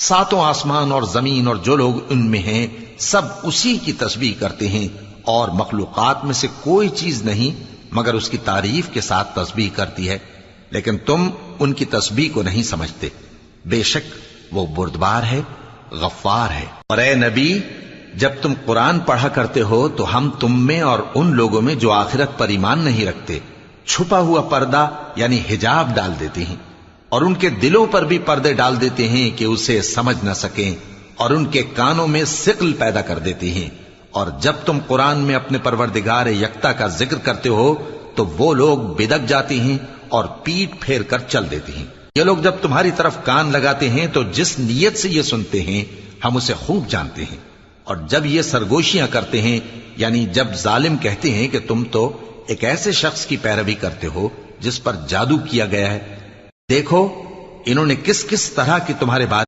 ساتوں آسمان اور زمین اور جو لوگ ان میں ہیں سب اسی کی تسبیح کرتے ہیں، اور مخلوقات میں سے کوئی چیز نہیں مگر اس کی تعریف کے ساتھ تسبیح کرتی ہے، لیکن تم ان کی تسبیح کو نہیں سمجھتے۔ بے شک وہ بردبار ہے، غفار ہے۔ اور اے نبی، جب تم قرآن پڑھا کرتے ہو تو ہم تم میں اور ان لوگوں میں جو آخرت پر ایمان نہیں رکھتے چھپا ہوا پردہ یعنی حجاب ڈال دیتے ہیں، اور ان کے دلوں پر بھی پردے ڈال دیتے ہیں کہ اسے سمجھ نہ سکیں، اور ان کے کانوں میں ثقل پیدا کر دیتے ہیں۔ اور جب تم قرآن میں اپنے پروردگار یکتا کا ذکر کرتے ہو تو وہ لوگ بدک جاتے ہیں اور پیٹ پھیر کر چل دیتے ہیں۔ یہ لوگ جب تمہاری طرف کان لگاتے ہیں تو جس نیت سے یہ سنتے ہیں ہم اسے خوب جانتے ہیں، اور جب یہ سرگوشیاں کرتے ہیں یعنی جب ظالم کہتے ہیں کہ تم تو ایک ایسے شخص کی پیروی کرتے ہو جس پر جادو کیا گیا ہے، دیکھو انہوں نے کس کس طرح کی تمہارے بارے